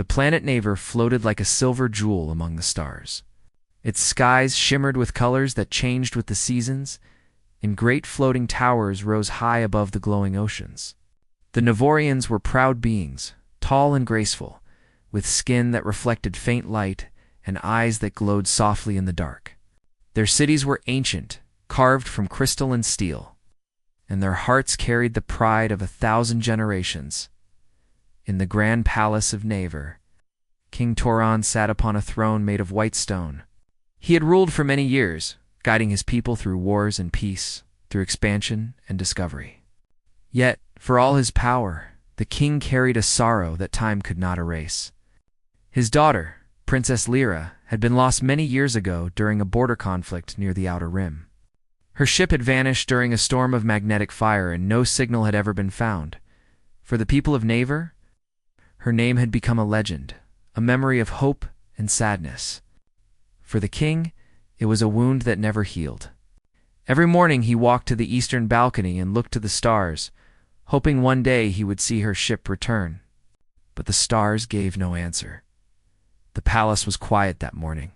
The planet Naver floated like a silver jewel among the stars. Its skies shimmered with colors that changed with the seasons, and great floating towers rose high above the glowing oceans. The Navorians were proud beings, tall and graceful, with skin that reflected faint light and eyes that glowed softly in the dark. Their cities were ancient, carved from crystal and steel, and their hearts carried the pride of 1,000 generations. In the grand palace of Naver, King Toron sat upon a throne made of white stone. He had ruled for many years, guiding his people through wars and peace, through expansion and discovery. Yet, for all his power, the king carried a sorrow that time could not erase. His daughter, Princess Lyra, had been lost many years ago during a border conflict near the Outer Rim. Her ship had vanished during a storm of magnetic fire, and no signal had ever been found. For the people of Naver, her name had become a legend, a memory of hope and sadness. For the king, it was a wound that never healed. Every morning he walked to the eastern balcony and looked to the stars, hoping one day he would see her ship return. But the stars gave no answer. The palace was quiet that morning.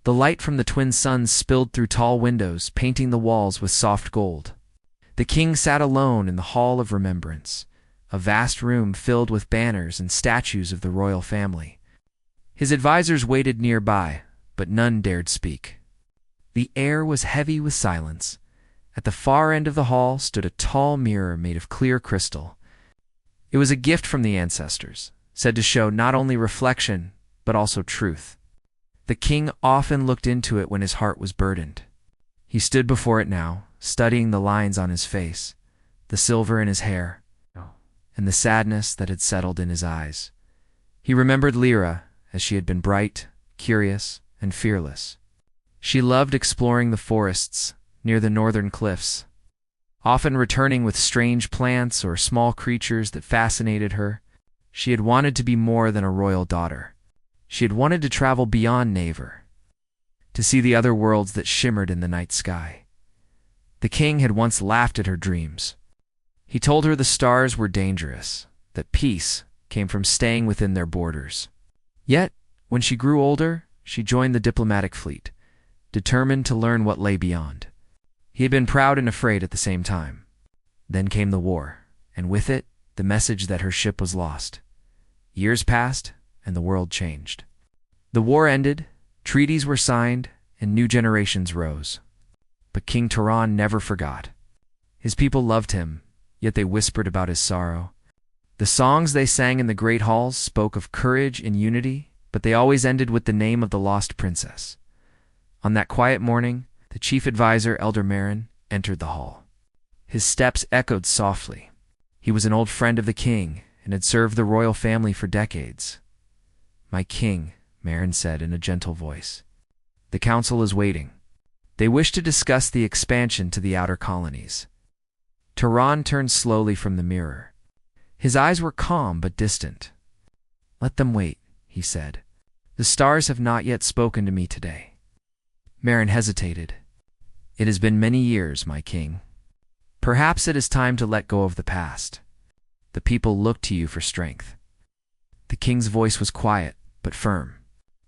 The light from the twin suns spilled through tall windows, painting the walls with soft gold. The king sat alone in the Hall of Remembrance, a vast room filled with banners and statues of the royal family. His advisors waited nearby, but none dared speak. The air was heavy with silence. At the far end of the hall stood a tall mirror made of clear crystal. It was a gift from the ancestors, said to show not only reflection, but also truth. The king often looked into it when his heart was burdened. He stood before it now, studying the lines on his face, the silver in his hair, and the sadness that had settled in his eyes. He remembered Lyra, as she had been bright, curious, and fearless. She loved exploring the forests near the northern cliffs, often returning with strange plants or small creatures that fascinated her. She had wanted to be more than a royal daughter. She had wanted to travel beyond Naver, to see the other worlds that shimmered in the night sky. The king had once laughed at her dreams. He told her the stars were dangerous, that peace came from staying within their borders. Yet, when she grew older, she joined the diplomatic fleet, determined to learn what lay beyond. He had been proud and afraid at the same time. Then came the war, and with it, the message that her ship was lost. Years passed, and the world changed. The war ended, treaties were signed, and new generations rose. But King Toron never forgot. His people loved him, yet they whispered about his sorrow. The songs they sang in the great halls spoke of courage and unity, but they always ended with the name of the lost princess. On that quiet morning, the chief advisor, Elder Marin, entered the hall. His steps echoed softly. He was an old friend of the king and had served the royal family for decades. "My king," Marin said in a gentle voice, "the council is waiting. They wish to discuss the expansion to the outer colonies." Toron turned slowly from the mirror. His eyes were calm but distant. "Let them wait," he said. "The stars have not yet spoken to me today." Marin hesitated. "It has been many years, my king. Perhaps it is time to let go of the past. The people look to you for strength." The king's voice was quiet but firm.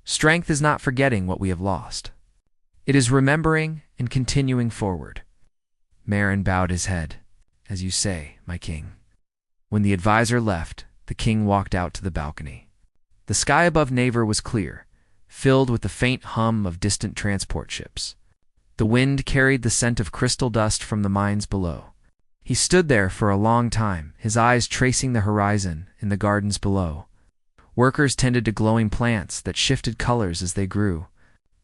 "Strength is not forgetting what we have lost. It is remembering and continuing forward." Marin bowed his head. "As you say, my king." When the advisor left, the king walked out to the balcony. The sky above Naver was clear, filled with the faint hum of distant transport ships. The wind carried the scent of crystal dust from the mines below. He stood there for a long time, his eyes tracing the horizon in the gardens below. Workers tended to glowing plants that shifted colors as they grew.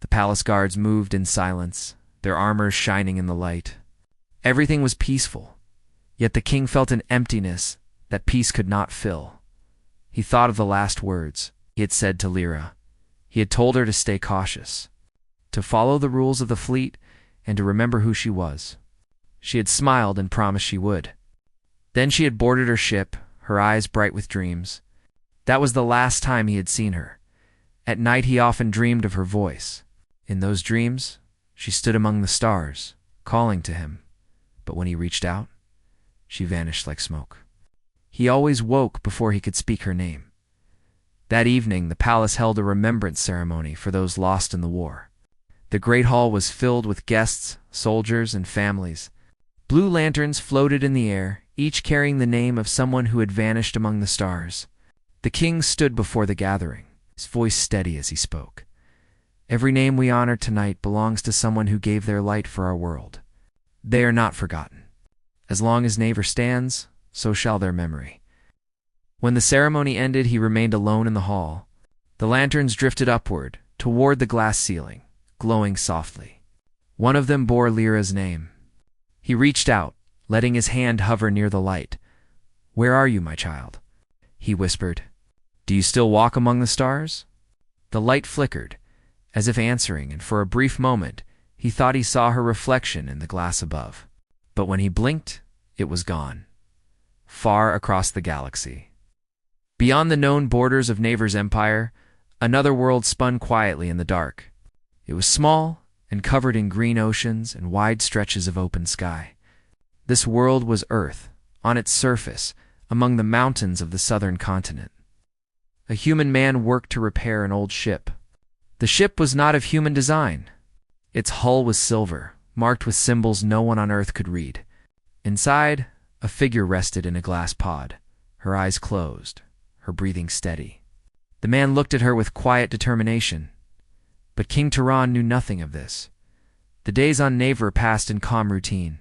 The palace guards moved in silence, their armors shining in the light. Everything was peaceful, yet the king felt an emptiness that peace could not fill. He thought of the last words he had said to Lyra. He had told her to stay cautious, to follow the rules of the fleet, and to remember who she was. She had smiled and promised she would. Then she had boarded her ship, her eyes bright with dreams. That was the last time he had seen her. At night he often dreamed of her voice. In those dreams, she stood among the stars, calling to him. But when he reached out, she vanished like smoke. He always woke before he could speak her name. That evening, the palace held a remembrance ceremony for those lost in the war. The great hall was filled with guests, soldiers, and families. Blue lanterns floated in the air, each carrying the name of someone who had vanished among the stars. The king stood before the gathering, his voice steady as he spoke. Every name we honor tonight belongs to someone who gave their light for our world. They are not forgotten. As long as Naver stands, so shall their memory. When the ceremony ended, he remained alone in the hall. The lanterns drifted upward, toward the glass ceiling, glowing softly. One of them bore Lyra's name. He reached out, letting his hand hover near the light. "Where are you, my child?" he whispered. "Do you still walk among the stars?" The light flickered, as if answering, and for a brief moment, he thought he saw her reflection in the glass above. But when he blinked, it was gone, far across the galaxy. Beyond the known borders of Naver's empire, another world spun quietly in the dark. It was small and covered in green oceans and wide stretches of open sky. This world was Earth, on its surface, among the mountains of the southern continent. A human man worked to repair an old ship. The ship was not of human design. Its hull was silver, marked with symbols no one on Earth could read. Inside, a figure rested in a glass pod, her eyes closed, her breathing steady. The man looked at her with quiet determination. But King Turan knew nothing of this. The days on Naver passed in calm routine.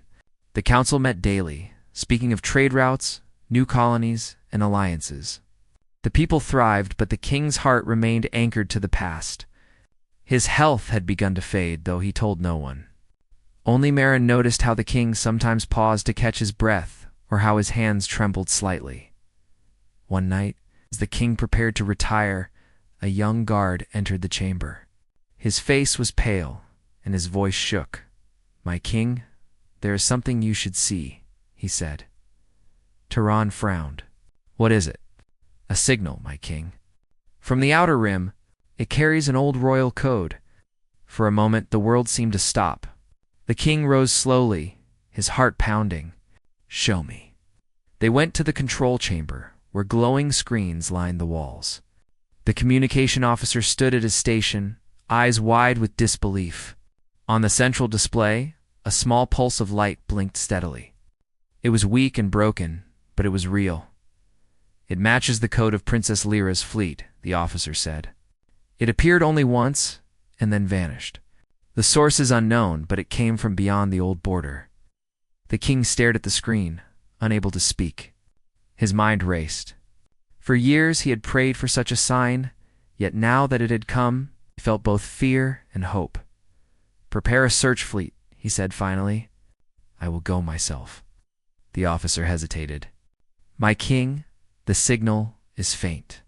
The council met daily, speaking of trade routes, new colonies, and alliances. The people thrived, but the king's heart remained anchored to the past. His health had begun to fade, though he told no one. Only Marin noticed how the king sometimes paused to catch his breath, or how his hands trembled slightly. One night, as the king prepared to retire, a young guard entered the chamber. His face was pale, and his voice shook. "My king, there is something you should see," he said. Turan frowned. "What is it?" "A signal, my king. From the outer rim, it carries an old royal code." For a moment, the world seemed to stop. The king rose slowly, his heart pounding. "Show me." They went to the control chamber, where glowing screens lined the walls. The communication officer stood at his station, eyes wide with disbelief. On the central display, a small pulse of light blinked steadily. It was weak and broken, but it was real. "It matches the code of Princess Lyra's fleet," the officer said. "It appeared only once, and then vanished. The source is unknown, but it came from beyond the old border." The king stared at the screen, unable to speak. His mind raced. For years he had prayed for such a sign, yet now that it had come, he felt both fear and hope. "Prepare a search fleet," he said finally. "I will go myself." The officer hesitated. "My king, the signal is faint.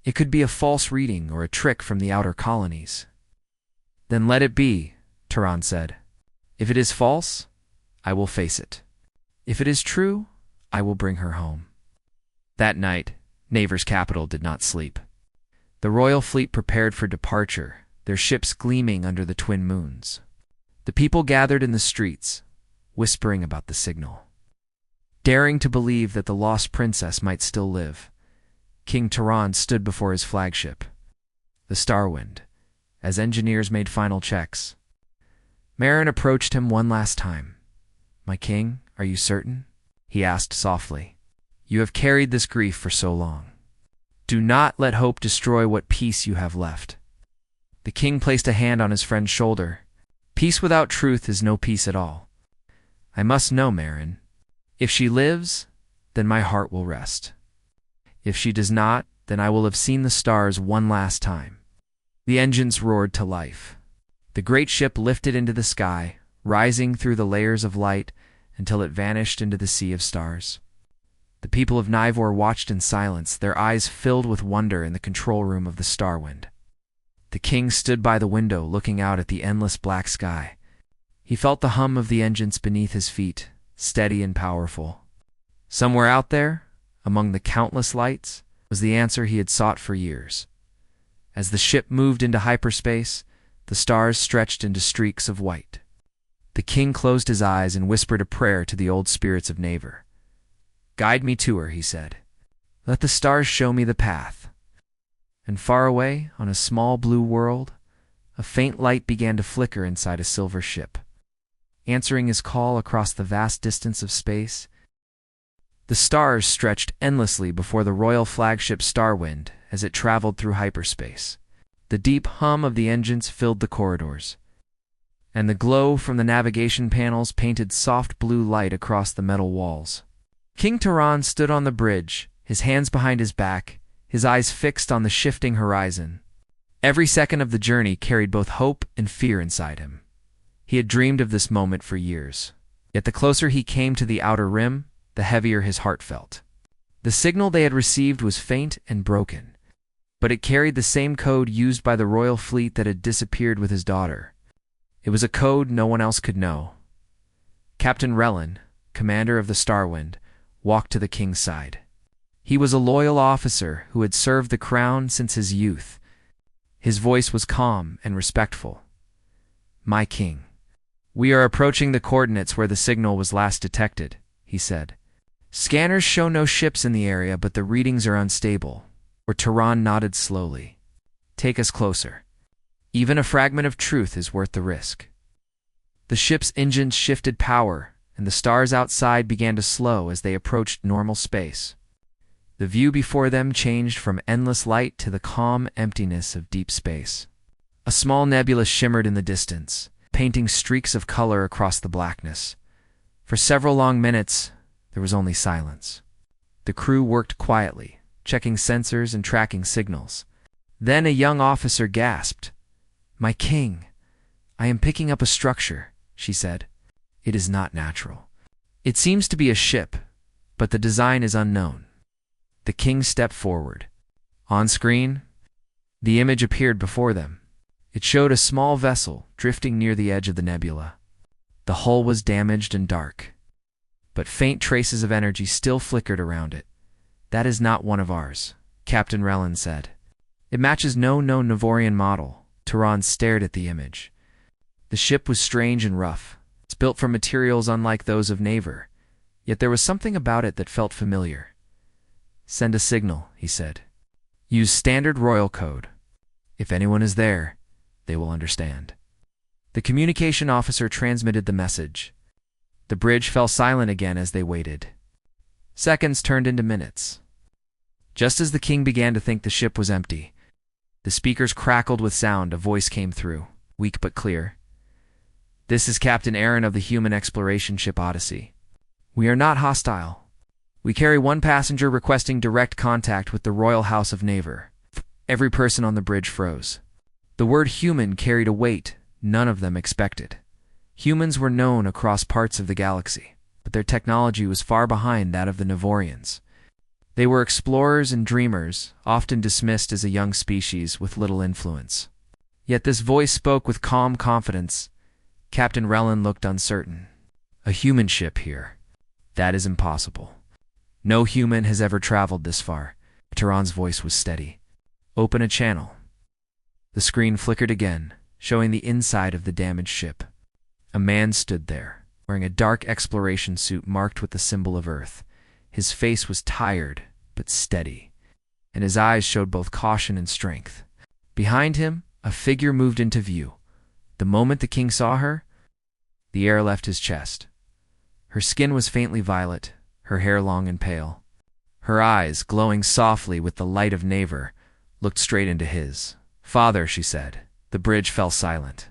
It could be a false reading or a trick from the outer colonies." "Then let it be," Turan said. "If it is false, I will face it. If it is true, I will bring her home." That night, Naver's capital did not sleep. The royal fleet prepared for departure, their ships gleaming under the twin moons. The people gathered in the streets, whispering about the signal, daring to believe that the lost princess might still live. King Turan stood before his flagship, the Starwind, as engineers made final checks. Marin approached him one last time. "My king, are you certain?" he asked softly. "You have carried this grief for so long. Do not let hope destroy what peace you have left." The king placed a hand on his friend's shoulder. "Peace without truth is no peace at all. I must know, Marin. If she lives, then my heart will rest. If she does not, then I will have seen the stars one last time." The engines roared to life. The great ship lifted into the sky, rising through the layers of light until it vanished into the sea of stars. The people of Nivor watched in silence, their eyes filled with wonder in the control room of the Starwind. The king stood by the window looking out at the endless black sky. He felt the hum of the engines beneath his feet, steady and powerful. Somewhere out there, among the countless lights, was the answer he had sought for years. As the ship moved into hyperspace, the stars stretched into streaks of white. The king closed his eyes and whispered a prayer to the old spirits of Naver. "Guide me to her," he said. "Let the stars show me the path." And far away, on a small blue world, a faint light began to flicker inside a silver ship. Answering his call across the vast distance of space, the stars stretched endlessly before the royal flagship Starwind as it traveled through hyperspace. The deep hum of the engines filled the corridors, and the glow from the navigation panels painted soft blue light across the metal walls. King Turan stood on the bridge, his hands behind his back, his eyes fixed on the shifting horizon. Every second of the journey carried both hope and fear inside him. He had dreamed of this moment for years, yet the closer he came to the outer rim, the heavier his heart felt. The signal they had received was faint and broken, but it carried the same code used by the royal fleet that had disappeared with his daughter. It was a code no one else could know. Captain Relin, commander of the Starwind, walked to the king's side. He was a loyal officer who had served the crown since his youth. His voice was calm and respectful. "My king, we are approaching the coordinates where the signal was last detected," he said. "Scanners show no ships in the area, but the readings are unstable." Or Turan nodded slowly. "Take us closer. Even a fragment of truth is worth the risk." The ship's engines shifted power, and the stars outside began to slow as they approached normal space. The view before them changed from endless light to the calm emptiness of deep space. A small nebula shimmered in the distance, painting streaks of color across the blackness. For several long minutes, there was only silence. The crew worked quietly, checking sensors and tracking signals. Then a young officer gasped. "My king, I am picking up a structure," she said. "It is not natural. It seems to be a ship, but the design is unknown." The king stepped forward. On screen, the image appeared before them. It showed a small vessel drifting near the edge of the nebula. The hull was damaged and dark, but faint traces of energy still flickered around it. "That is not one of ours," Captain Relin said. "It matches no known Navorian model." Turan stared at the image. The ship was strange and rough. It's built from materials unlike those of Naver, yet there was something about it that felt familiar. "Send a signal," he said. "Use standard royal code. If anyone is there, they will understand." The communication officer transmitted the message. The bridge fell silent again as they waited. Seconds turned into minutes. Just as the king began to think the ship was empty, the speakers crackled with sound. A voice came through, weak but clear. "This is Captain Aaron of the human exploration ship Odyssey. We are not hostile. We carry one passenger requesting direct contact with the royal house of Naver." Every person on the bridge froze. The word human carried a weight none of them expected. Humans were known across parts of the galaxy, but their technology was far behind that of the Navorians. They were explorers and dreamers, often dismissed as a young species with little influence. Yet this voice spoke with calm confidence. Captain Relin looked uncertain. "A human ship here? That is impossible. No human has ever traveled this far." Turan's voice was steady. "Open a channel." The screen flickered again, showing the inside of the damaged ship. A man stood there, wearing a dark exploration suit marked with the symbol of Earth. His face was tired, but steady, and his eyes showed both caution and strength. Behind him, a figure moved into view. The moment the king saw her, the air left his chest. Her skin was faintly violet, her hair long and pale. Her eyes, glowing softly with the light of Naver, looked straight into his. "Father," she said. The bridge fell silent.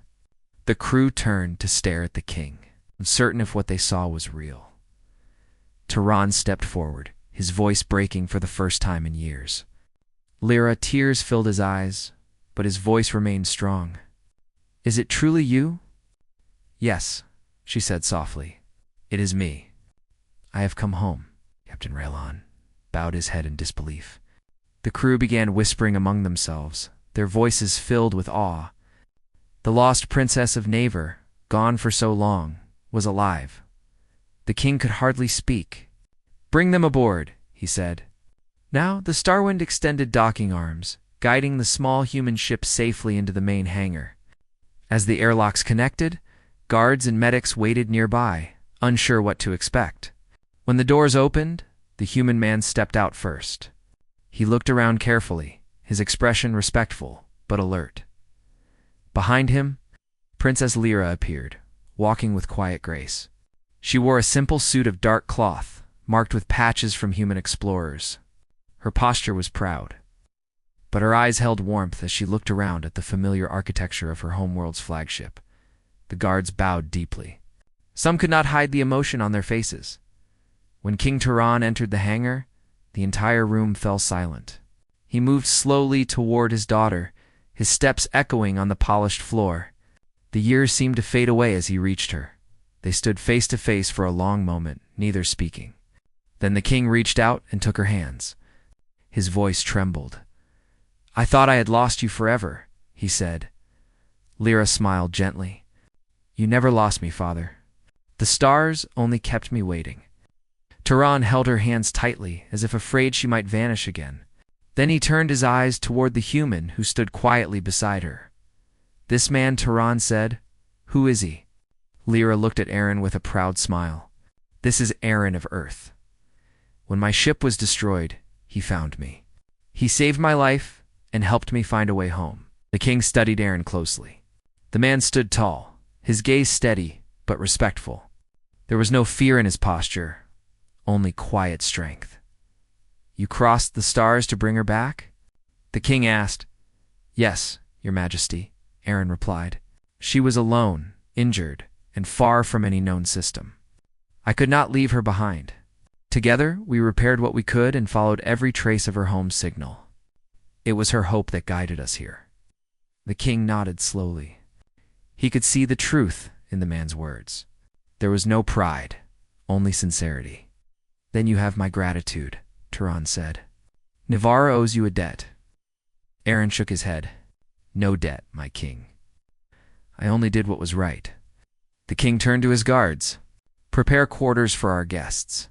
The crew turned to stare at the king, uncertain if what they saw was real. Turan stepped forward, his voice breaking for the first time in years. Lyra, tears filled his eyes, but his voice remained strong. "Is it truly you?" "Yes," she said softly. "It is me. I have come home." Captain Relin bowed his head in disbelief. The crew began whispering among themselves, their voices filled with awe. The lost princess of Naver, gone for so long, was alive. The king could hardly speak. "Bring them aboard," he said. Now the Starwind extended docking arms, guiding the small human ship safely into the main hangar. As the airlocks connected, guards and medics waited nearby, unsure what to expect. When the doors opened, the human man stepped out first. He looked around carefully, his expression respectful but alert. Behind him, Princess Lyra appeared, walking with quiet grace. She wore a simple suit of dark cloth, marked with patches from human explorers. Her posture was proud, but her eyes held warmth as she looked around at the familiar architecture of her homeworld's flagship. The guards bowed deeply. Some could not hide the emotion on their faces. When King Turan entered the hangar, the entire room fell silent. He moved slowly toward his daughter, his steps echoing on the polished floor. The years seemed to fade away as he reached her. They stood face to face for a long moment, neither speaking. Then the king reached out and took her hands. His voice trembled. "I thought I had lost you forever," he said. Lyra smiled gently. "You never lost me, father. The stars only kept me waiting." Turan held her hands tightly, as if afraid she might vanish again. Then he turned his eyes toward the human who stood quietly beside her. "This man," Turan said. "Who is he?" Lyra looked at Aaron with a proud smile. "This is Aaron of Earth. When my ship was destroyed, he found me. He saved my life and helped me find a way home." The king studied Aaron closely. The man stood tall, his gaze steady but respectful. There was no fear in his posture, only quiet strength. "You crossed the stars to bring her back?" the king asked. "Yes, your majesty," Aaron replied. "She was alone, injured, and far from any known system. I could not leave her behind. Together, we repaired what we could and followed every trace of her home signal. It was her hope that guided us here." The king nodded slowly. He could see the truth in the man's words. There was no pride, only sincerity. "Then you have my gratitude," Turan said. "Navarra owes you a debt." Aaron shook his head. "No debt, my king. I only did what was right." The king turned to his guards. "Prepare quarters for our guests.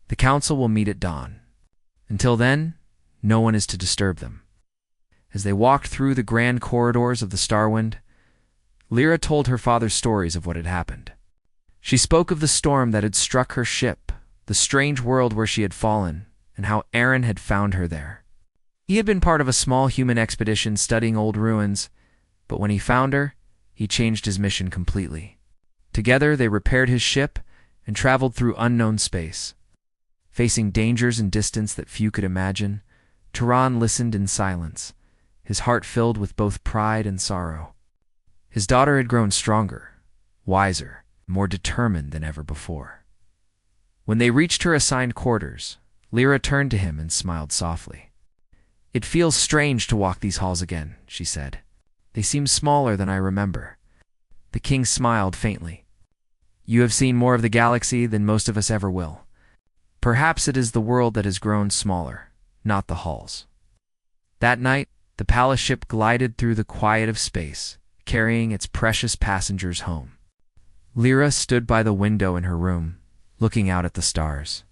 The council will meet at dawn. Until then, no one is to disturb them." As they walked through the grand corridors of the Starwind, Lyra told her father stories of what had happened. She spoke of the storm that had struck her ship, the strange world where she had fallen, and how Aaron had found her there. He had been part of a small human expedition studying old ruins, but when he found her, he changed his mission completely. Together, they repaired his ship and traveled through unknown space. Facing dangers and distance that few could imagine, Turan listened in silence, his heart filled with both pride and sorrow. His daughter had grown stronger, wiser, more determined than ever before. When they reached her assigned quarters, Lyra turned to him and smiled softly. "It feels strange to walk these halls again," she said. "They seem smaller than I remember." The king smiled faintly. "You have seen more of the galaxy than most of us ever will. Perhaps it is the world that has grown smaller, not the halls." That night, the palace ship glided through the quiet of space, carrying its precious passengers home. Lyra stood by the window in her room, looking out at the stars.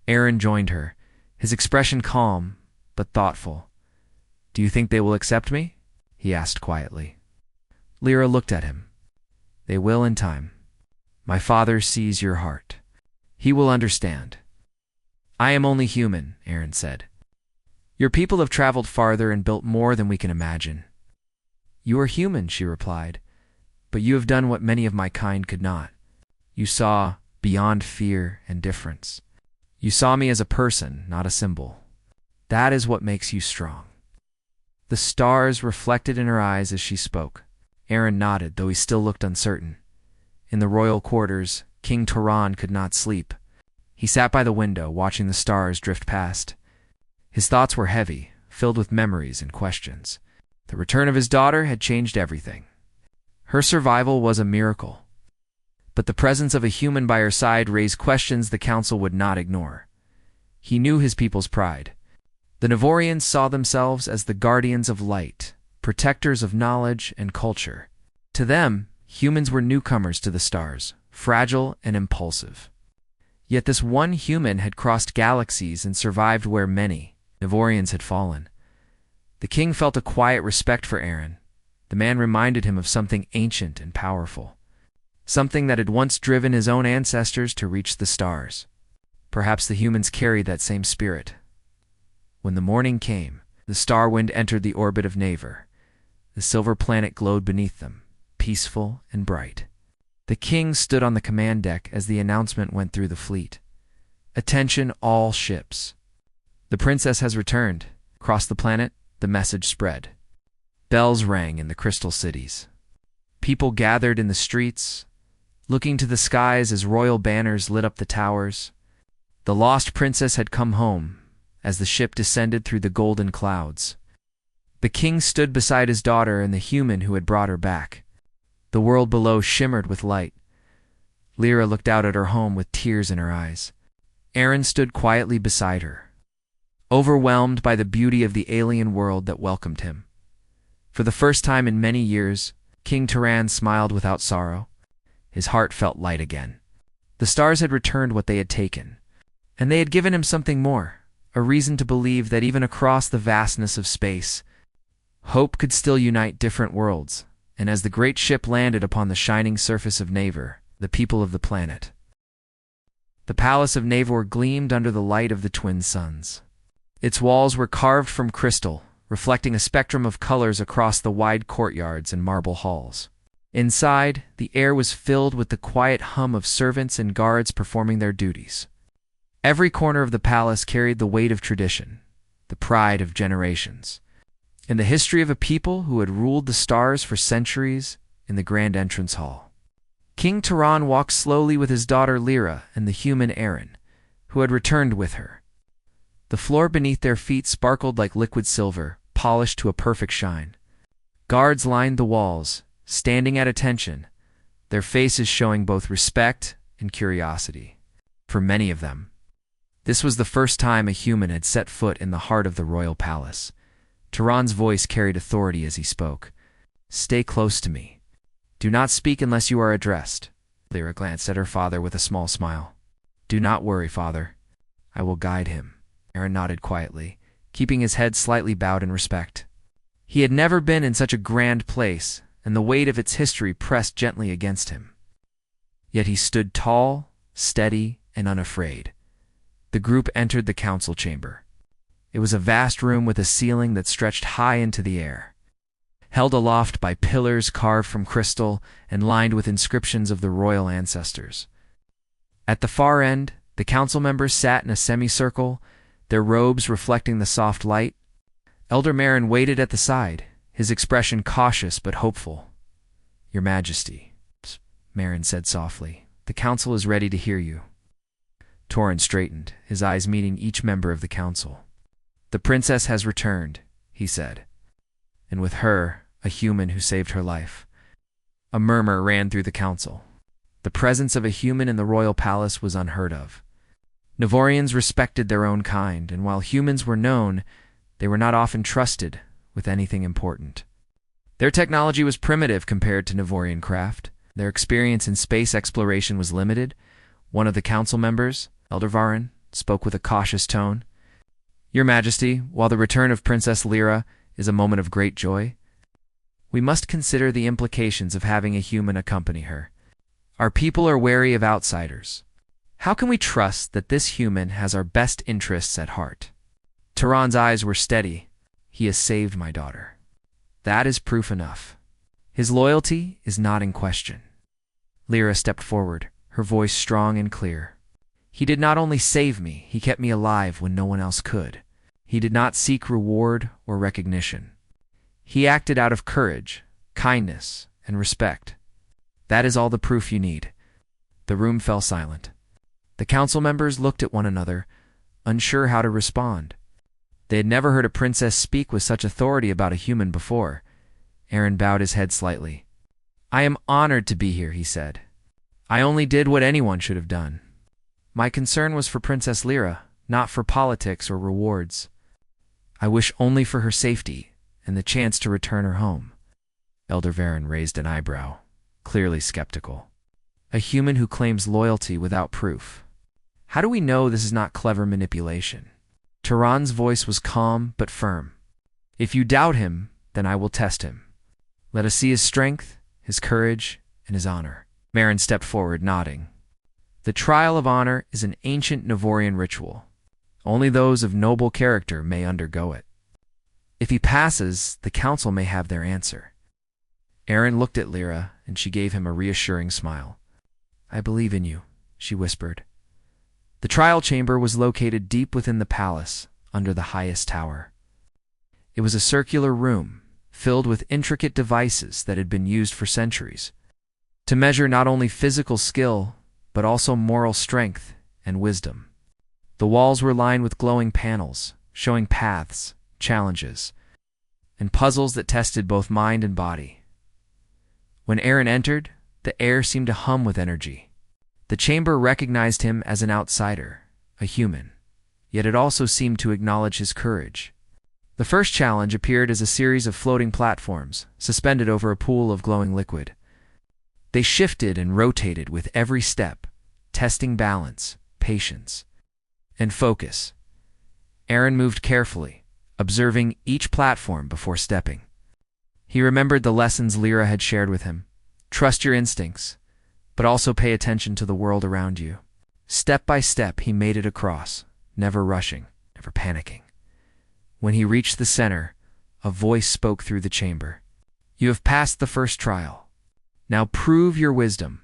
Aaron joined her, his expression calm but thoughtful. "Do you think they will accept me?" he asked quietly. Lyra looked at him. "They will in time. My father sees your heart. He will understand." "I am only human," Aaron said. "Your people have traveled farther and built more than we can imagine." "You are human," she replied, "but you have done what many of my kind could not. You saw beyond fear and difference. You saw me as a person, not a symbol. That is what makes you strong." The stars reflected in her eyes as she spoke. Aaron nodded, though he still looked uncertain. In the royal quarters, King Turan could not sleep. He sat by the window, watching the stars drift past. His thoughts were heavy, filled with memories and questions. The return of his daughter had changed everything. Her survival was a miracle. But the presence of a human by her side raised questions the council would not ignore. He knew his people's pride. The Navorians saw themselves as the guardians of light, protectors of knowledge and culture. To them, humans were newcomers to the stars, fragile and impulsive. Yet this one human had crossed galaxies and survived where many Navorians had fallen. The king felt a quiet respect for Aaron. The man reminded him of something ancient and powerful, something that had once driven his own ancestors to reach the stars. Perhaps the humans carried that same spirit. When the morning came, The star wind entered the orbit of Naver. The silver planet glowed beneath them, peaceful and bright. The king stood on the command deck as the announcement went through the fleet. Attention all ships. The princess has returned. Across the planet, the message spread. Bells rang in the crystal cities. People gathered in the streets, looking to the skies as royal banners lit up the towers. The lost princess had come home as the ship descended through the golden clouds. The king stood beside his daughter and the human who had brought her back. The world below shimmered with light. Lyra looked out at her home with tears in her eyes. Aaron stood quietly beside her, overwhelmed by the beauty of the alien world that welcomed him. For the first time in many years, King Turan smiled without sorrow. His heart felt light again. The stars had returned what they had taken, and they had given him something more, a reason to believe that even across the vastness of space, hope could still unite different worlds. And as the great ship landed upon the shining surface of Naver, the people of the planet, the palace of Navor gleamed under the light of the twin suns. Its walls were carved from crystal, reflecting a spectrum of colors across the wide courtyards and marble halls. Inside, the air was filled with the quiet hum of servants and guards performing their duties. Every corner of the palace carried the weight of tradition, the pride of generations, and the history of a people who had ruled the stars for centuries in the grand entrance hall. King Turan walked slowly with his daughter Lyra and the human Aaron, who had returned with her. The floor beneath their feet sparkled like liquid silver, polished to a perfect shine. Guards lined the walls, standing at attention, their faces showing both respect and curiosity. For many of them, this was the first time a human had set foot in the heart of the royal palace. Turan's voice carried authority as he spoke. "Stay close to me. Do not speak unless you are addressed." Lyra glanced at her father with a small smile. "Do not worry, father. I will guide him." Aaron nodded quietly, keeping his head slightly bowed in respect. He had never been in such a grand place, and the weight of its history pressed gently against him. Yet he stood tall, steady, and unafraid. The group entered the council chamber. It was a vast room with a ceiling that stretched high into the air, held aloft by pillars carved from crystal and lined with inscriptions of the royal ancestors. At the far end, the council members sat in a semicircle, their robes reflecting the soft light. Elder Marin waited at the side, his expression cautious but hopeful. "Your Majesty," Marin said softly, "the council is ready to hear you." Torrin straightened, his eyes meeting each member of the council. "The princess has returned," he said, "and with her, a human who saved her life." A murmur ran through the council. The presence of a human in the royal palace was unheard of. Navorians respected their own kind, and while humans were known, they were not often trusted with anything important. Their technology was primitive compared to Navorian craft. Their experience in space exploration was limited. One of the council members, Elder Varin, spoke with a cautious tone. "Your Majesty, while the return of Princess Lyra is a moment of great joy, we must consider the implications of having a human accompany her. Our people are wary of outsiders. How can we trust that this human has our best interests at heart?" Turan's eyes were steady. "He has saved my daughter. That is proof enough. His loyalty is not in question." Lyra stepped forward, her voice strong and clear. "He did not only save me, he kept me alive when no one else could. He did not seek reward or recognition. He acted out of courage, kindness, and respect. That is all the proof you need." The room fell silent. The council members looked at one another, unsure how to respond. They had never heard a princess speak with such authority about a human before. Aaron bowed his head slightly. "I am honored to be here," he said. "I only did what anyone should have done. My concern was for Princess Lyra, not for politics or rewards. I wish only for her safety and the chance to return her home." Elder Varin raised an eyebrow, clearly skeptical. "A human who claims loyalty without proof. How do we know this is not clever manipulation?" Turan's voice was calm but firm. "If you doubt him, then I will test him. Let us see his strength, his courage, and his honor." Marin stepped forward, nodding. "The trial of honor is an ancient Navorian ritual. Only those of noble character may undergo it." If he passes, the council may have their answer. Aaron looked at Lyra, and she gave him a reassuring smile. "I believe in you," she whispered. The trial chamber was located deep within the palace, under the highest tower. It was a circular room, filled with intricate devices that had been used for centuries, to measure not only physical skill, but also moral strength and wisdom. The walls were lined with glowing panels, showing paths, challenges, and puzzles that tested both mind and body. When Aaron entered, the air seemed to hum with energy. The chamber recognized him as an outsider, a human, yet it also seemed to acknowledge his courage. The first challenge appeared as a series of floating platforms, suspended over a pool of glowing liquid. They shifted and rotated with every step, testing balance, patience, and focus. Aaron moved carefully, observing each platform before stepping. He remembered the lessons Lyra had shared with him. Trust your instincts, but also pay attention to the world around you. Step by step, he made it across, never rushing, never panicking. When he reached the center, a voice spoke through the chamber. "You have passed the first trial. Now prove your wisdom."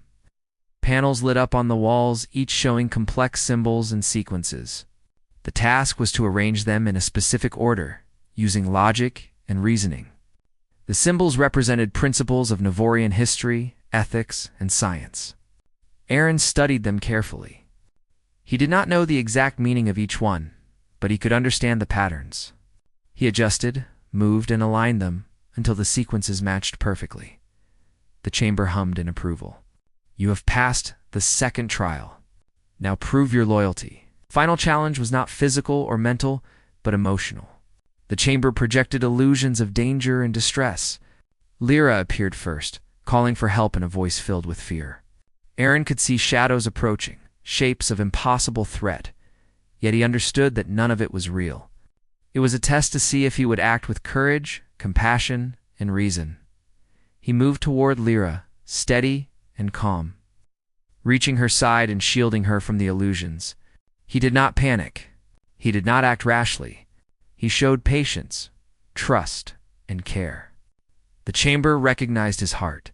Panels lit up on the walls, each showing complex symbols and sequences. The task was to arrange them in a specific order, using logic and reasoning. The symbols represented principles of Navorian history, ethics, and science. Aaron studied them carefully. He did not know the exact meaning of each one, but he could understand the patterns. He adjusted, moved, and aligned them until the sequences matched perfectly. The chamber hummed in approval. "You have passed the second trial. Now prove your loyalty." Final challenge was not physical or mental, but emotional. The chamber projected illusions of danger and distress. Lyra appeared first, calling for help in a voice filled with fear. Aaron could see shadows approaching, shapes of impossible threat, yet he understood that none of it was real. It was a test to see if he would act with courage, compassion, and reason. He moved toward Lyra, steady and calm, reaching her side and shielding her from the illusions. He did not panic. He did not act rashly. He showed patience, trust, and care. The chamber recognized his heart.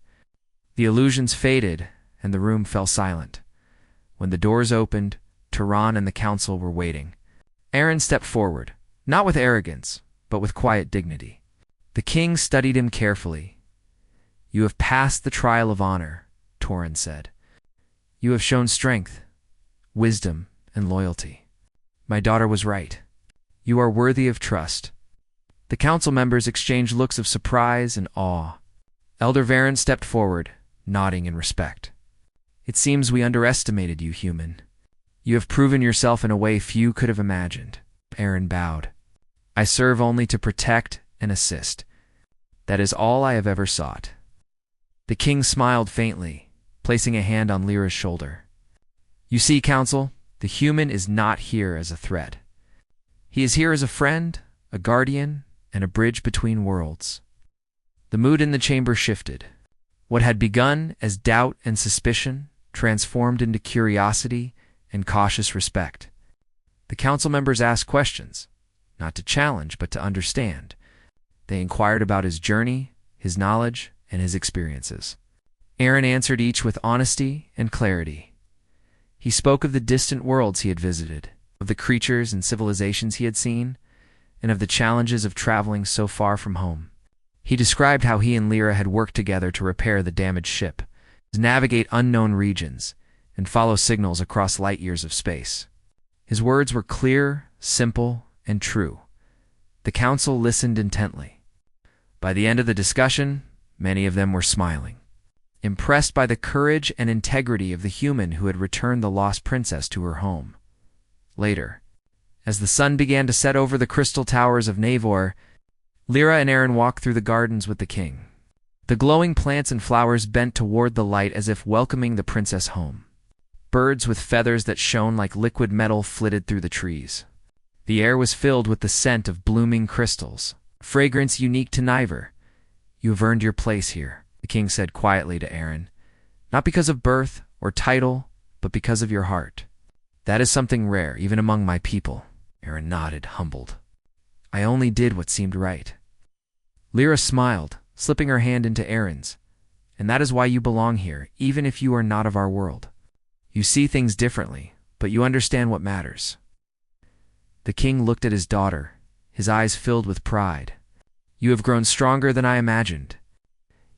The illusions faded, and the room fell silent. When the doors opened, Tehran and the council were waiting. Aaron stepped forward, not with arrogance, but with quiet dignity. The king studied him carefully. "You have passed the trial of honor," Tehran said. "You have shown strength, wisdom, and loyalty. My daughter was right. You are worthy of trust." The council members exchanged looks of surprise and awe. Elder Varen stepped forward, nodding in respect. "It seems we underestimated you, human. You have proven yourself in a way few could have imagined." Aaron bowed. "I serve only to protect and assist. That is all I have ever sought." The king smiled faintly, placing a hand on Lyra's shoulder. "You see, council, the human is not here as a threat. He is here as a friend, a guardian, and a bridge between worlds." The mood in the chamber shifted. What had begun as doubt and suspicion transformed into curiosity and cautious respect. The council members asked questions, not to challenge, but to understand. They inquired about his journey, his knowledge, and his experiences. Aaron answered each with honesty and clarity. He spoke of the distant worlds he had visited, of the creatures and civilizations he had seen, and of the challenges of traveling so far from home. He described how he and Lyra had worked together to repair the damaged ship, to navigate unknown regions, and follow signals across light years of space. His words were clear, simple, and true. The council listened intently. By the end of the discussion, many of them were smiling, impressed by the courage and integrity of the human who had returned the lost princess to her home. Later, as the sun began to set over the crystal towers of Navor, Lyra and Aaron walked through the gardens with the king. The glowing plants and flowers bent toward the light as if welcoming the princess home. Birds with feathers that shone like liquid metal flitted through the trees. The air was filled with the scent of blooming crystals, fragrance unique to Nivor. "You have earned your place here," the king said quietly to Aaron. "Not because of birth or title, but because of your heart. That is something rare, even among my people." Aaron nodded, humbled. I only did what seemed right. Lyra smiled, slipping her hand into Aaron's. And that is why you belong here, even if you are not of our world. You see things differently, but you understand what matters. The king looked at his daughter, his eyes filled with pride. You have grown stronger than I imagined.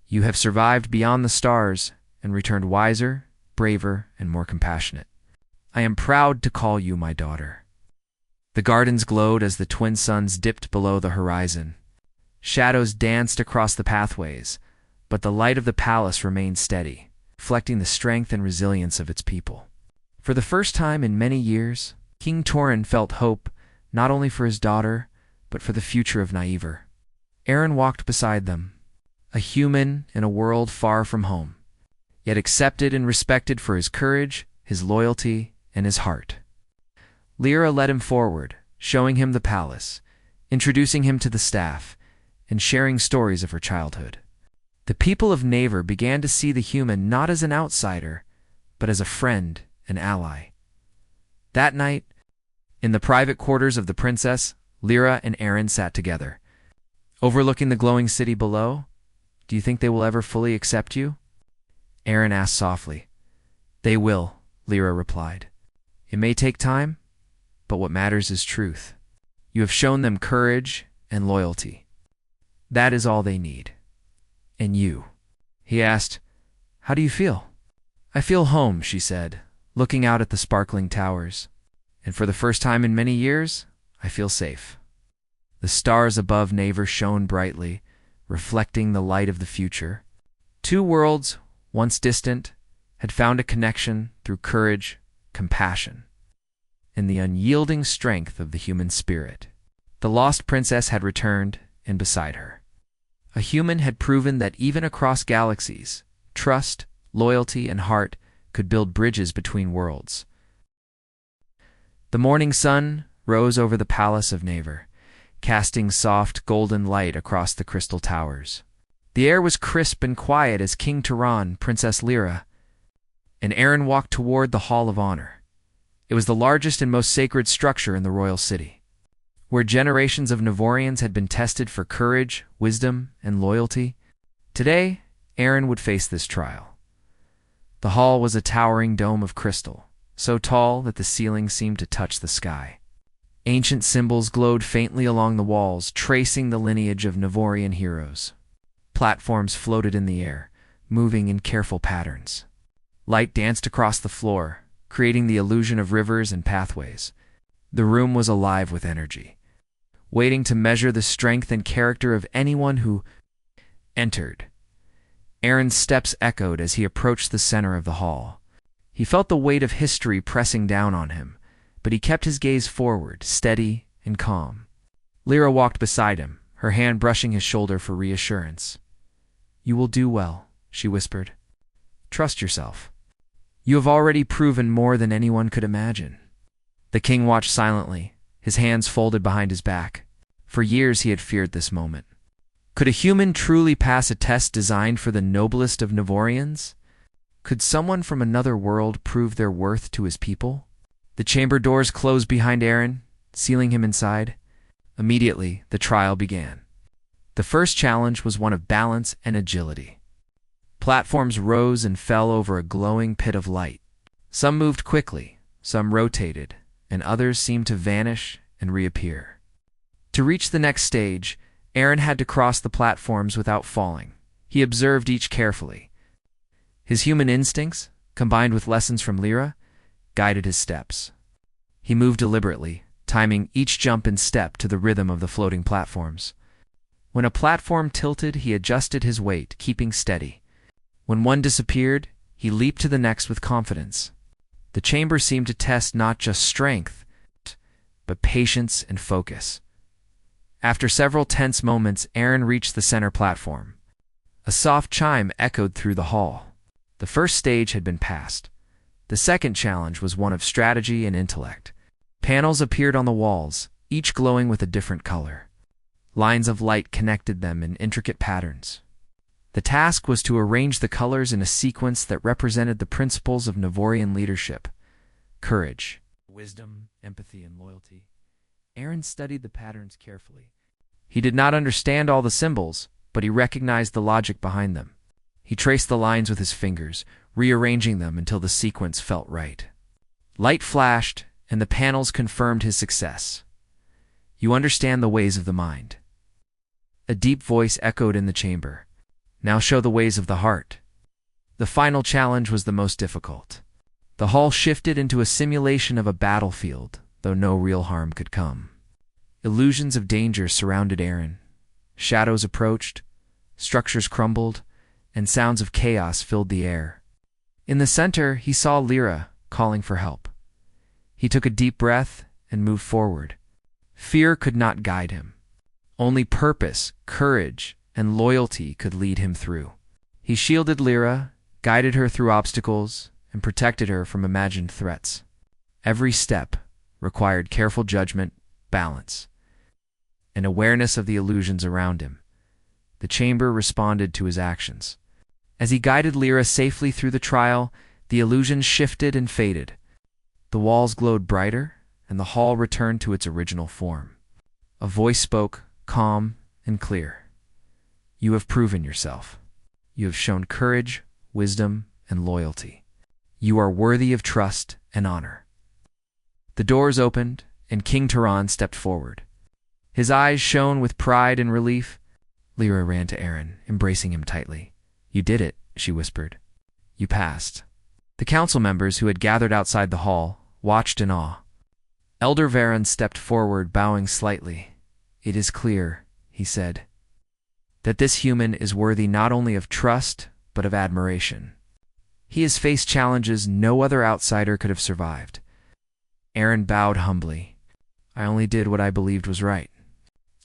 You have survived beyond the stars and returned wiser, braver, and more compassionate. I am proud to call you my daughter. The gardens glowed as the twin suns dipped below the horizon. Shadows danced across the pathways, but the light of the palace remained steady, reflecting the strength and resilience of its people. For the first time in many years, King Torin felt hope not only for his daughter, but for the future of Nyevor. Aaron walked beside them, a human in a world far from home, yet accepted and respected for his courage, his loyalty, and his heart. Lyra led him forward, showing him the palace, introducing him to the staff, and sharing stories of her childhood. The people of Nyevor began to see the human not as an outsider, but as a friend and ally. That night, in the private quarters of the princess, Lyra and Aaron sat together. Overlooking the glowing city below, do you think they will ever fully accept you? Aaron asked softly. They will, Lyra replied. It may take time, but what matters is truth. You have shown them courage and loyalty. That is all they need. And you? He asked, How do you feel? I feel home, she said, looking out at the sparkling towers. And for the first time in many years, I feel safe. The stars above Nyevor shone brightly, reflecting the light of the future. Two worlds, once distant, had found a connection through courage, compassion, and the unyielding strength of the human spirit. The lost princess had returned, and beside her, a human had proven that even across galaxies, trust, loyalty, and heart could build bridges between worlds. The morning sun rose over the palace of Nyevor, casting soft golden light across the crystal towers. The air was crisp and quiet as King Turan, Princess Lyra, and Aaron walked toward the Hall of Honor. It was the largest and most sacred structure in the royal city, where generations of Nyevorians had been tested for courage, wisdom, and loyalty. Today, Aaron would face this trial. The hall was a towering dome of crystal, so tall that the ceiling seemed to touch the sky. Ancient symbols glowed faintly along the walls, tracing the lineage of Nyevorian heroes. Platforms floated in the air, moving in careful patterns. Light danced across the floor, creating the illusion of rivers and pathways. The room was alive with energy, waiting to measure the strength and character of anyone who entered. Aaron's steps echoed as he approached the center of the hall. He felt the weight of history pressing down on him, but he kept his gaze forward, steady and calm. Lyra walked beside him, her hand brushing his shoulder for reassurance. You will do well, she whispered. Trust yourself. You have already proven more than anyone could imagine. The king watched silently, his hands folded behind his back. For years he had feared this moment. Could a human truly pass a test designed for the noblest of Nyevorians? Could someone from another world prove their worth to his people? The chamber doors closed behind Aaron, sealing him inside. Immediately, the trial began. The first challenge was one of balance and agility. Platforms rose and fell over a glowing pit of light. Some moved quickly, some rotated, and others seemed to vanish and reappear. To reach the next stage, Aaron had to cross the platforms without falling. He observed each carefully. His human instincts, combined with lessons from Lyra, guided his steps. He moved deliberately, timing each jump and step to the rhythm of the floating platforms. When a platform tilted, he adjusted his weight, keeping steady. When one disappeared, he leaped to the next with confidence. The chamber seemed to test not just strength, but patience and focus. After several tense moments, Aaron reached the center platform. A soft chime echoed through the hall. The first stage had been passed. The second challenge was one of strategy and intellect. Panels appeared on the walls, each glowing with a different color. Lines of light connected them in intricate patterns. The task was to arrange the colors in a sequence that represented the principles of Nyevorian leadership: courage, wisdom, empathy, and loyalty. Aaron studied the patterns carefully. He did not understand all the symbols, but he recognized the logic behind them. He traced the lines with his fingers, rearranging them until the sequence felt right. Light flashed, and the panels confirmed his success. You understand the ways of the mind. A deep voice echoed in the chamber. Now show the ways of the heart. The final challenge was the most difficult. The hall shifted into a simulation of a battlefield, though no real harm could come. Illusions of danger surrounded Aaron. Shadows approached, structures crumbled, and sounds of chaos filled the air. In the center, he saw Lyra calling for help. He took a deep breath and moved forward. Fear could not guide him. Only purpose, courage, and loyalty could lead him through. He shielded Lyra, guided her through obstacles, and protected her from imagined threats. Every step required careful judgment, balance, and awareness of the illusions around him. The chamber responded to his actions. As he guided Lyra safely through the trial, the illusions shifted and faded. The walls glowed brighter, and the hall returned to its original form. A voice spoke, calm and clear. You have proven yourself. You have shown courage, wisdom, and loyalty. You are worthy of trust and honor. The doors opened, and King Turan stepped forward. His eyes shone with pride and relief. Lyra ran to Aaron, embracing him tightly. You did it, she whispered. You passed. The council members who had gathered outside the hall watched in awe. Elder Varen stepped forward, bowing slightly. It is clear, he said, that this human is worthy not only of trust, but of admiration. He has faced challenges no other outsider could have survived. Aaron bowed humbly. I only did what I believed was right.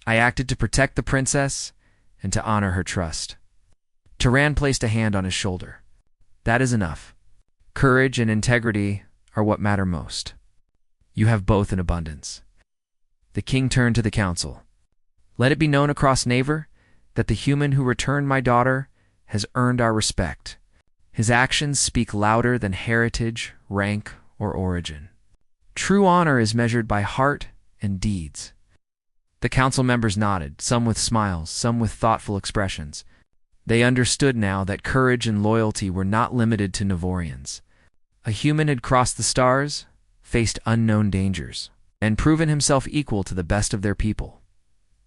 I acted to protect the princess and to honor her trust. Turan placed a hand on his shoulder. That is enough. Courage and integrity are what matter most. You have both in abundance. The king turned to the council. Let it be known across Naver that the human who returned my daughter has earned our respect. His actions speak louder than heritage, rank, or origin. True honor is measured by heart and deeds. The council members nodded, some with smiles, some with thoughtful expressions. They understood now that courage and loyalty were not limited to Navorians. A human had crossed the stars, faced unknown dangers, and proven himself equal to the best of their people.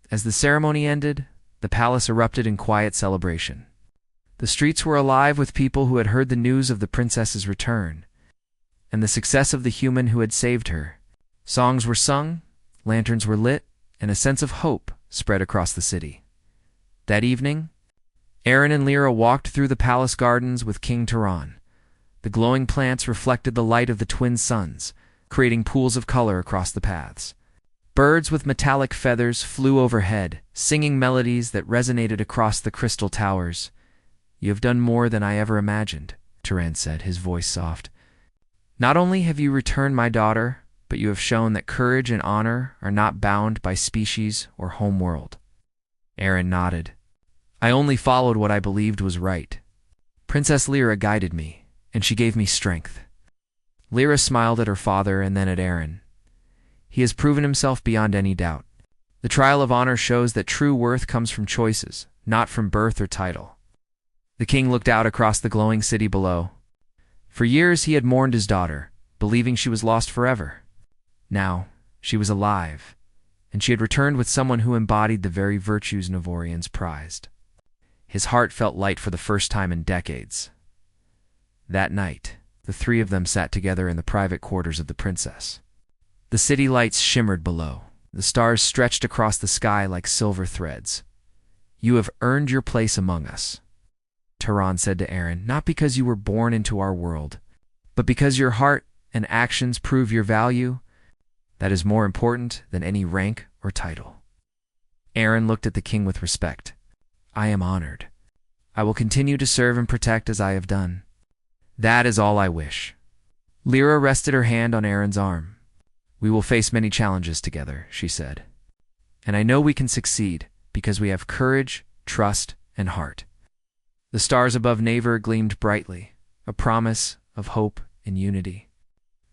As the ceremony ended, the palace erupted in quiet celebration. The streets were alive with people who had heard the news of the princess's return, and the success of the human who had saved her. Songs were sung, lanterns were lit, and a sense of hope spread across the city. That evening, Aaron and Lyra walked through the palace gardens with King Turan. The glowing plants reflected the light of the twin suns, creating pools of color across the paths. Birds with metallic feathers flew overhead, singing melodies that resonated across the crystal towers. You have done more than I ever imagined, Turan said, his voice soft. Not only have you returned my daughter, but you have shown that courage and honor are not bound by species or homeworld. Aaron nodded. I only followed what I believed was right. Princess Lyra guided me, and she gave me strength. Lyra smiled at her father and then at Aaron. He has proven himself beyond any doubt. The trial of honor shows that true worth comes from choices, not from birth or title. The king looked out across the glowing city below. For years he had mourned his daughter, believing she was lost forever. Now, she was alive, and she had returned with someone who embodied the very virtues Navorians prized. His heart felt light for the first time in decades. That night, the three of them sat together in the private quarters of the princess. The city lights shimmered below. The stars stretched across the sky like silver threads. You have earned your place among us, Turan said to Aaron, not because you were born into our world, but because your heart and actions prove your value. That is more important than any rank or title. Aaron looked at the king with respect. I am honored. I will continue to serve and protect as I have done. That is all I wish. Lyra rested her hand on Aaron's arm. We will face many challenges together, she said. And I know we can succeed because we have courage, trust, and heart. The stars above Naver gleamed brightly, a promise of hope and unity.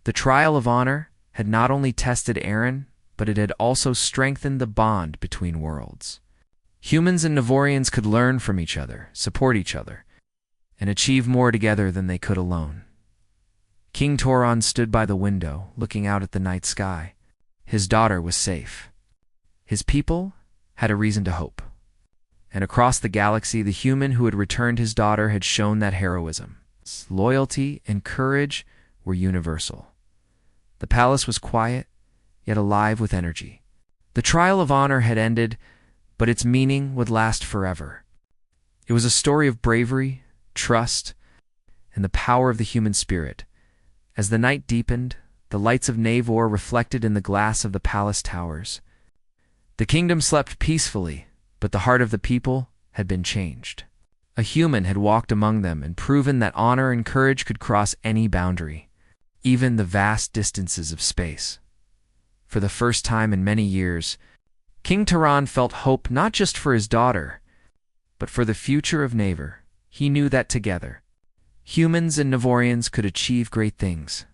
The trial of honor had not only tested Aaron, but it had also strengthened the bond between worlds. Humans and Navorians could learn from each other, support each other, and achieve more together than they could alone. King Toron stood by the window, looking out at the night sky. His daughter was safe. His people had a reason to hope. And across the galaxy, the human who had returned his daughter had shown that heroism, loyalty, and courage were universal. The palace was quiet, yet alive with energy. The trial of honor had ended, but its meaning would last forever. It was a story of bravery, trust, and the power of the human spirit. As the night deepened, the lights of Navor reflected in the glass of the palace towers. The kingdom slept peacefully, but the heart of the people had been changed. A human had walked among them and proven that honor and courage could cross any boundary, even the vast distances of space. For the first time in many years, King Toron felt hope not just for his daughter, but for the future of Navor. He knew that together, humans and Navorians could achieve great things.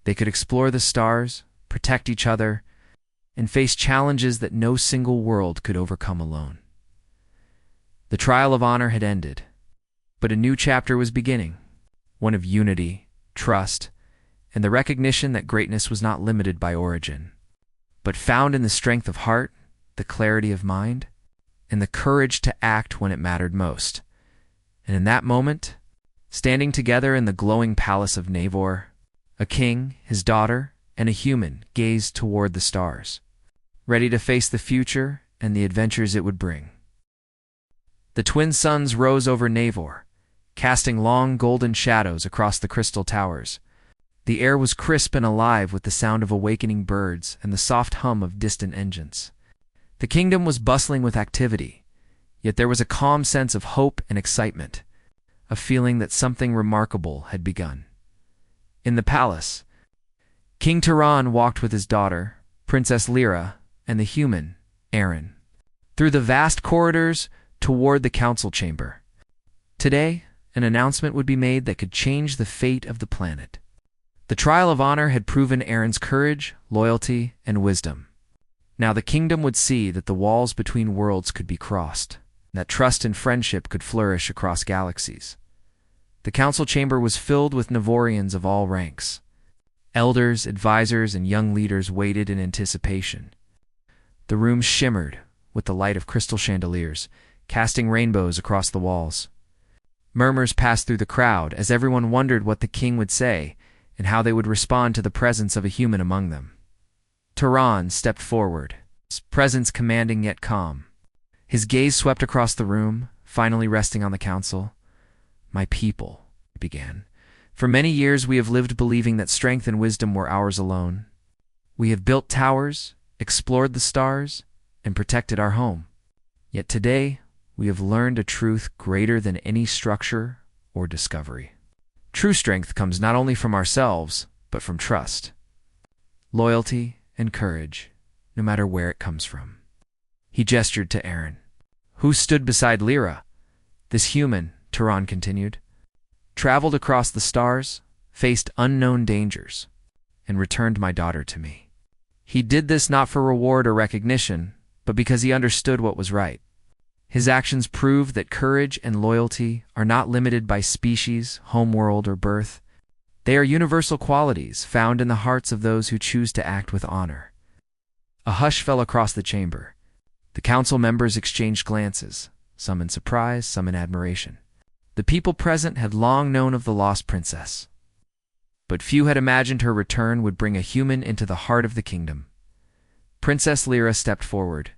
They could explore the stars, protect each other, and face challenges that no single world could overcome alone. The trial of honor had ended, but a new chapter was beginning, one of unity, trust, and the recognition that greatness was not limited by origin, but found in the strength of heart, the clarity of mind, and the courage to act when it mattered most. And in that moment, standing together in the glowing palace of Navor, a king, his daughter, and a human gazed toward the stars, ready to face the future and the adventures it would bring. The twin suns rose over Navor, casting long golden shadows across the crystal towers. The air was crisp and alive with the sound of awakening birds and the soft hum of distant engines. The kingdom was bustling with activity, yet there was a calm sense of hope and excitement, a feeling that something remarkable had begun. In the palace, King Toron walked with his daughter, Princess Lyra, and the human, Aaron, through the vast corridors toward the council chamber. Today, an announcement would be made that could change the fate of the planet. The trial of honor had proven Aaron's courage, loyalty, and wisdom. Now the kingdom would see that the walls between worlds could be crossed, that trust and friendship could flourish across galaxies. The council chamber was filled with Navorians of all ranks. Elders, advisors, and young leaders waited in anticipation. The room shimmered with the light of crystal chandeliers, casting rainbows across the walls. Murmurs passed through the crowd as everyone wondered what the king would say and how they would respond to the presence of a human among them. Toron stepped forward, his presence commanding yet calm. His gaze swept across the room, finally resting on the council. "My people," he began. "For many years we have lived believing that strength and wisdom were ours alone. We have built towers, explored the stars, and protected our home. Yet today we have learned a truth greater than any structure or discovery. True strength comes not only from ourselves, but from trust, loyalty, and courage, no matter where it comes from." He gestured to Aaron, who stood beside Lyra. "This human," Toron continued, "traveled across the stars, faced unknown dangers, and returned my daughter to me. He did this not for reward or recognition, but because he understood what was right. His actions prove that courage and loyalty are not limited by species, homeworld, or birth. They are universal qualities found in the hearts of those who choose to act with honor." A hush fell across the chamber. The council members exchanged glances, some in surprise, some in admiration. The people present had long known of the lost princess, but few had imagined her return would bring a human into the heart of the kingdom. Princess Lyra stepped forward.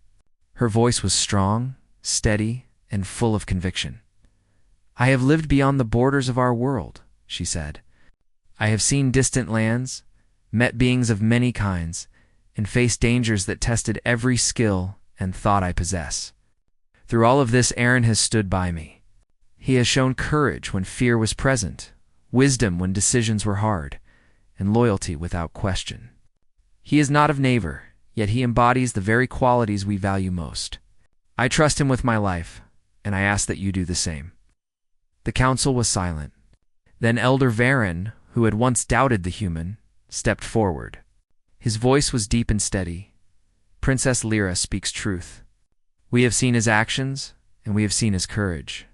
Her voice was strong, steady, and full of conviction. "I have lived beyond the borders of our world," she said. "I have seen distant lands, met beings of many kinds, and faced dangers that tested every skill and thought I possess. Through all of this, Aaron has stood by me. He has shown courage when fear was present, wisdom when decisions were hard, and loyalty without question. He is not of Navor, yet he embodies the very qualities we value most. I trust him with my life, and I ask that you do the same." The council was silent. Then Elder Varen, who had once doubted the human, stepped forward. His voice was deep and steady, Princess Lyra speaks truth. We have seen his actions, and we have seen his courage.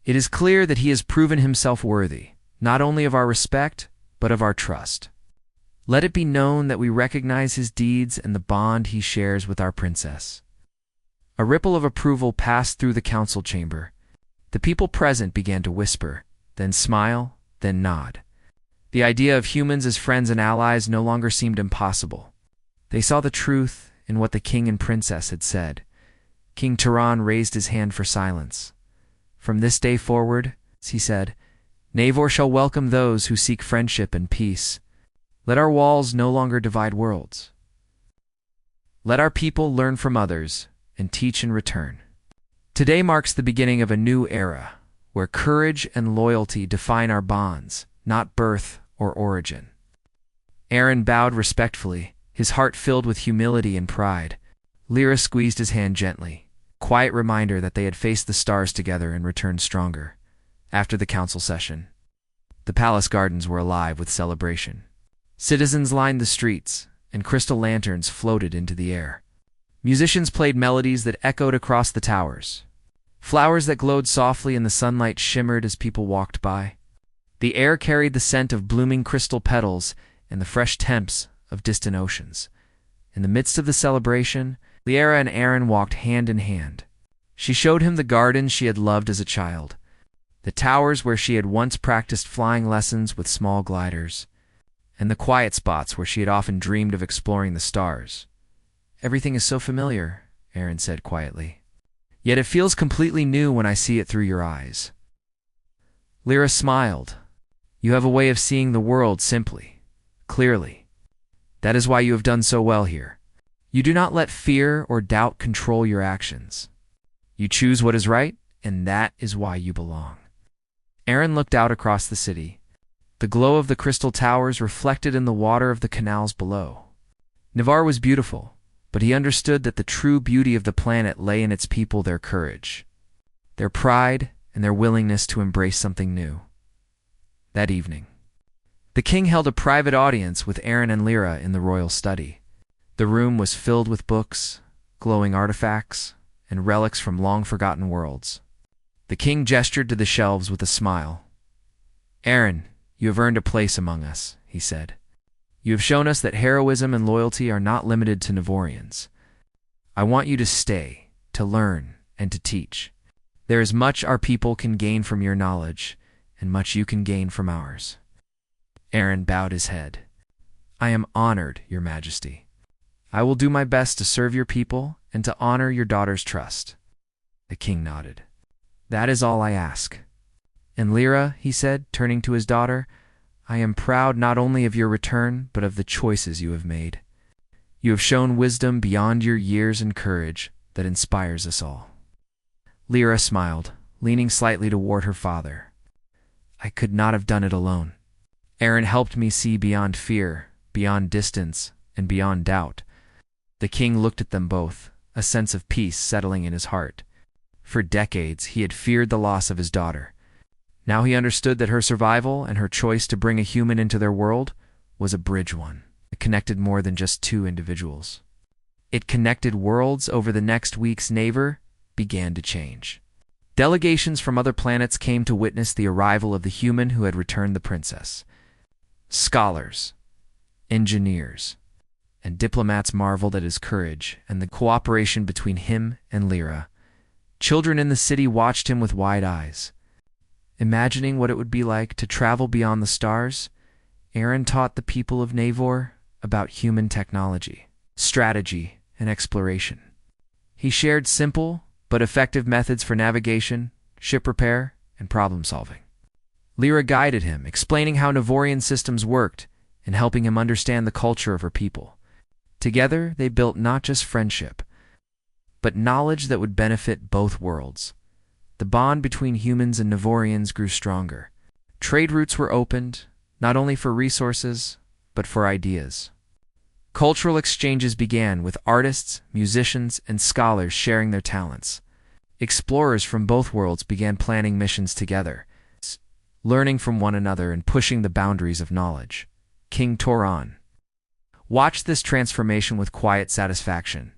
It is clear that he has proven himself worthy, not only of our respect, but of our trust. Let it be known that we recognize his deeds and the bond he shares with our princess." A ripple of approval passed through the council chamber. The people present began to whisper, then smile, then nod. The idea of humans as friends and allies no longer seemed impossible. They saw the truth in what the king and princess had said. King Turan raised his hand for silence. "From this day forward," he said, "Navor shall welcome those who seek friendship and peace. Let our walls no longer divide worlds. Let our people learn from others and teach in return." Today marks the beginning of a new era, where courage and loyalty define our bonds, not birth or origin. Aaron bowed respectfully, his heart filled with humility and pride. Lyra squeezed his hand gently, a quiet reminder that they had faced the stars together and returned stronger. After the council session, the palace gardens were alive with celebration. Citizens lined the streets, and crystal lanterns floated into the air. Musicians played melodies that echoed across the towers. Flowers that glowed softly in the sunlight shimmered as people walked by. The air carried the scent of blooming crystal petals and the fresh temps of distant oceans. In the midst of the celebration, Lyra and Aaron walked hand in hand. She showed him the gardens she had loved as a child, the towers where she had once practiced flying lessons with small gliders, and the quiet spots where she had often dreamed of exploring the stars. "Everything is so familiar," Aaron said quietly. "Yet it feels completely new when I see it through your eyes." Lyra smiled. "You have a way of seeing the world simply, clearly. That is why you have done so well here. You do not let fear or doubt control your actions. You choose what is right, and that is why you belong." Aaron looked out across the city. The glow of the crystal towers reflected in the water of the canals below. Navarre was beautiful, but he understood that the true beauty of the planet lay in its people, their courage, their pride, and their willingness to embrace something new. That evening, the king held a private audience with Aaron and Lyra in the royal study. The room was filled with books, glowing artifacts, and relics from long-forgotten worlds. The king gestured to the shelves with a smile. "Aaron, you have earned a place among us," he said. "You have shown us that heroism and loyalty are not limited to Navorians. I want you to stay, to learn, and to teach. There is much our people can gain from your knowledge, and much you can gain from ours." Aaron bowed his head. "I am honored, Your Majesty. I will do my best to serve your people and to honor your daughter's trust." The king nodded. "That is all I ask. And Lyra," he said, turning to his daughter, "I am proud not only of your return, but of the choices you have made. You have shown wisdom beyond your years and courage that inspires us all." Lyra smiled, leaning slightly toward her father. "I could not have done it alone. Aaron helped me see beyond fear, beyond distance, and beyond doubt." The king looked at them both, a sense of peace settling in his heart. For decades, he had feared the loss of his daughter. Now he understood that her survival and her choice to bring a human into their world was a bridge one. It connected more than just two individuals. It connected worlds. Over the next weeks, Navor began to change. Delegations from other planets came to witness the arrival of the human who had returned the princess. Scholars, engineers, and diplomats marveled at his courage and the cooperation between him and Lyra. Children in the city watched him with wide eyes. Imagining what it would be like to travel beyond the stars, Aaron taught the people of Navor about human technology, strategy, and exploration. He shared simple but effective methods for navigation, ship repair, and problem-solving. Lyra guided him, explaining how Navorian systems worked and helping him understand the culture of her people. Together, they built not just friendship, but knowledge that would benefit both worlds. The bond between humans and Navorians grew stronger. Trade routes were opened, not only for resources, but for ideas. Cultural exchanges began with artists, musicians, and scholars sharing their talents. Explorers from both worlds began planning missions together, learning from one another and pushing the boundaries of knowledge. King Turan watched this transformation with quiet satisfaction.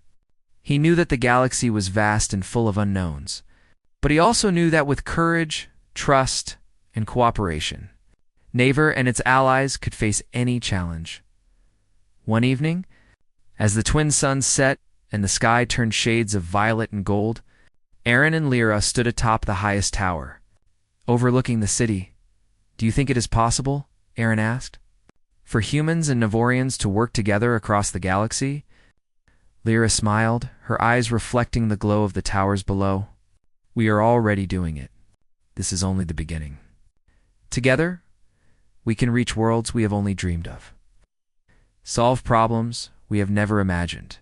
He knew that the galaxy was vast and full of unknowns, but he also knew that with courage, trust, and cooperation, Naver and its allies could face any challenge. One evening, as the twin suns set and the sky turned shades of violet and gold, Aaron and Lyra stood atop the highest tower, overlooking the city. "Do you think it is possible," Aaron asked, "for humans and Navorians to work together across the galaxy?" Lyra smiled, her eyes reflecting the glow of the towers below. "We are already doing it. This is only the beginning. Together, we can reach worlds we have only dreamed of, solve problems we have never imagined,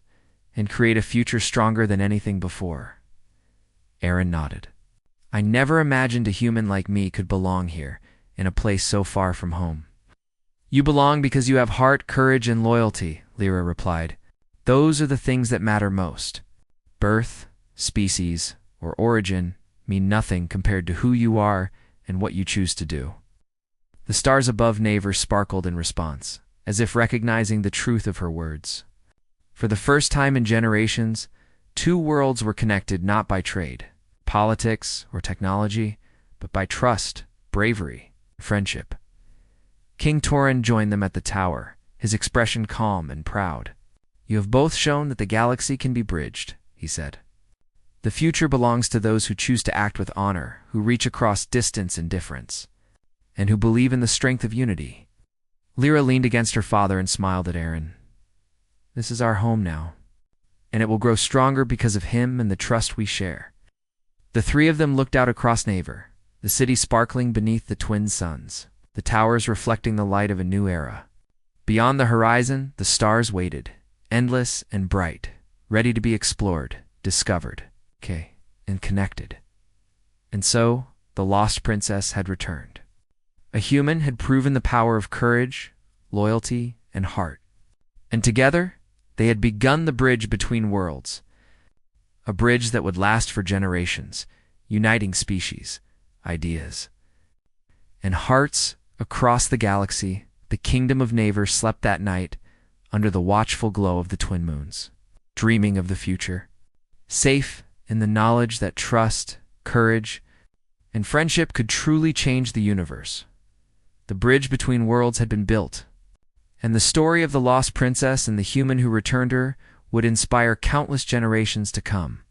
and create a future stronger than anything before." Aaron nodded. "I never imagined a human like me could belong here, in a place so far from home." "You belong because you have heart, courage, and loyalty," Lyra replied. "Those are the things that matter most. Birth, species, or origin mean nothing compared to who you are and what you choose to do." The stars above Naver sparkled in response, as if recognizing the truth of her words. For the first time in generations, two worlds were connected not by trade, politics, or technology, but by trust, bravery, and friendship. King Torin joined them at the tower, his expression calm and proud. "You have both shown that the galaxy can be bridged," he said. "The future belongs to those who choose to act with honor, who reach across distance and difference, and who believe in the strength of unity." Lyra leaned against her father and smiled at Aaron. "This is our home now, and it will grow stronger because of him and the trust we share." The three of them looked out across Naver, the city sparkling beneath the twin suns, the towers reflecting the light of a new era. Beyond the horizon, the stars waited, endless and bright, ready to be explored, discovered, and connected. And so, the lost princess had returned. A human had proven the power of courage, loyalty, and heart. And together, they had begun the bridge between worlds, a bridge that would last for generations, uniting species, ideas, and hearts across the galaxy. The kingdom of Naver slept that night under the watchful glow of the twin moons, dreaming of the future, safe in the knowledge that trust, courage, and friendship could truly change the universe. The bridge between worlds had been built, and the story of the lost princess and the human who returned her would inspire countless generations to come.